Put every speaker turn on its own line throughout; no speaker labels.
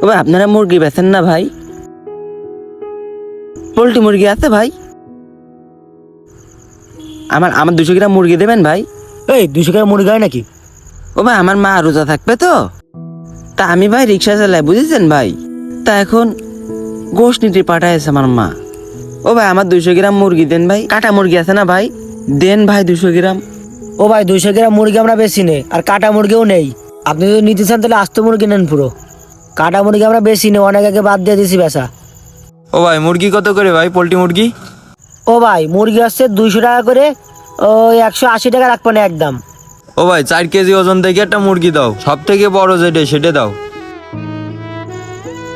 ও ভাই আপনারা মুরগি বেচেন না ভাই? পোল্ট্রি মুরগি আছে ভাই? আমার আমার 200 গ্রাম মুরগি দেবেন ভাই?
এই 200 গ্রাম মুরগি হয় নাকি?
ও ভাই আমার মা রোজা থাকবে তো, তা আমি ভাই রিক্সা চালাই বুঝেছেন ভাই, তা এখন গোশ নিতে পাঠাইছে আমার মা। ও ভাই আমার 200 গ্রাম মুরগি দেন ভাই, কাটা মুরগি আছে না ভাই? দেন ভাই 200 গ্রাম।
ও ভাই 200 গ্রাম মুরগি আমরা বেশি নেই, আর কাটা মুরগিও নেই। আপনি যদি নিতে চান তাহলে আস্ত মুরগি নেন পুরো। কাটা মুরগি আমরা বেশি নেই, অনেক আগে বাদ দিয়ে দিছি বেচা।
ও ভাই মুরগি কত করে ভাই, পোল্ট্রি মুরগি?
ও ভাই মুরগি আসছে 200 টাকা করে, ওই 180 টাকা রাখবো না একদম।
ও ভাই 4 কেজি ওজন থেকে একটা মুরগি দাও, সব থেকে বড় যেটা সেটা দাও।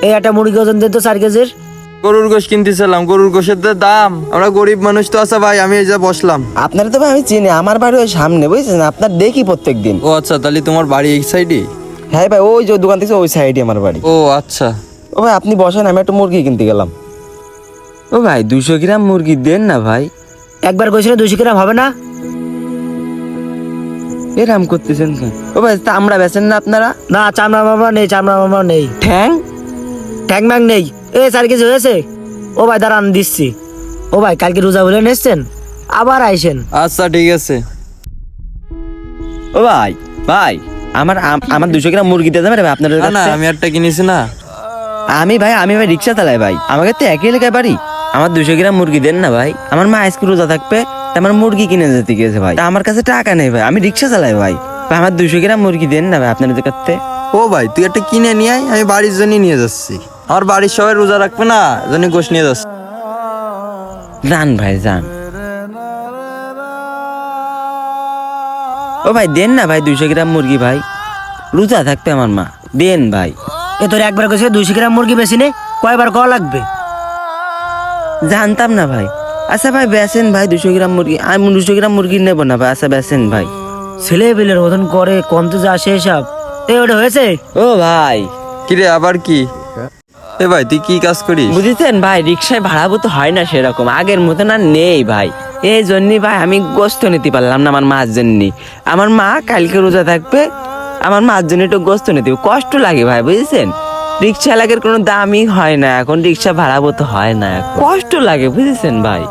এই একটা মুরগি ওজন দিয়ে তো 4 কেজির।
গরুর গোশ কিনতেছিলাম, গরুর গোশের তো দাম, আমরা গরিব মানুষ তো আছে ভাই, আমি এই যে বসলাম।
আপনারা তো ভাই আমি চিনি, আমার বাড়ি ওই সামনে বুঝছেন, আপনার দেখি প্রত্যেক দিন।
ও আচ্ছা, তাহলে তোমার বাড়ি এই সাইডে?
হ্যাঁ ভাই ওই যে দোকান থেকে ওই সাইডে আমার বাড়ি।
ও আচ্ছা।
ও ভাই আপনি বসেন, আমি একটা মুরগি কিনতে গেলাম। ও ভাই 200 গ্রাম মুরগি দেন না ভাই।
একবার কইছিলেন 200 গ্রাম হবে না?
এরাম করতেছেন কেন? ও ভাই তা আমরা বেচেন না আপনারা?
না চামড়া মামা নেই, চামড়া মামা নেই,
ঠ্যাং
ট্যাং ম্যাং নেই। 4 কেজি হয়েছে। ও ভাই দাঁড়ান দিচ্ছি। ও ভাই কালকে রোজা বলে এসছেন, আবার আইসেন।
আচ্ছা ঠিক আছে।
ও ভাই ভাই আমার আমার 200 গ্রাম মুরগি দিয়ে যাবেন ভাই আপনার
না না,
কাছে?
আমি একটা কিনেছি না।
আমি ভাই রিক্সা চালাই ভাই, আমাকে তো একই এলাকায় বাড়ি। আমার 200 গ্রাম মুরগি দেন না ভাই, আমার মা আজকে রোজা থাকবে, তা আমার মুরগি কিনে যেতে গেছে ভাই, তা আমার কাছে টাকা নেই ভাই, আমি রিক্সা চালাই ভাই। ভাই আমার 200 গ্রাম মুরগি দেন না ভাই আপনাদের কাছে।
ও ভাই তুই একটা কিনে নিয়ে আয়, আমি বাড়ির জন্য নিয়ে যাচ্ছি। আমার বাড়ির সবাই রোজা রাখবে না, জন্য গোশ নিয়ে যাচ্ছি।
যান ভাই যান। ও ভাই দেন না ভাই 200 গ্রাম মুরগি ভাই, রোজা থাকবে আমার মা, দেন ভাই।
তোর একবার কইছে 200 গ্রাম মুরগি বেশি নেই, কয়বার কওয়া লাগবে?
জানতাম না ভাই। আচ্ছা ভাই বেচেন ভাই 200 গ্রাম মুরগি, আমি 200 গ্রাম মুরগি নেবো না ভাই, আচ্ছা বেচেন ভাই।
ছেলে পেলের মতন করে কমতে যা আসে সব। ওটা হয়েছে?
ও ভাই
কিরে আবার কি? এ ভাই তুই কি কাজ করিস?
বুঝেছেন ভাই, রিক্সায় ভাড়াবো তো হয় না সেরকম, আগের মতন আর নেই ভাই, এই জন্যই ভাই আমি গোস্ত নিতে পারলাম না আমার মার জন্য। আমার মা কালকে রোজা থাকবে, আমার মার জন্য একটু গোস্ত নিতে হবে। কষ্ট লাগে ভাই বুঝেছেন, রিক্সা লাগের কোনো দামই হয় না এখন, রিক্সা ভাড়াবো তো হয় না, কষ্ট লাগে বুঝেছেন ভাই।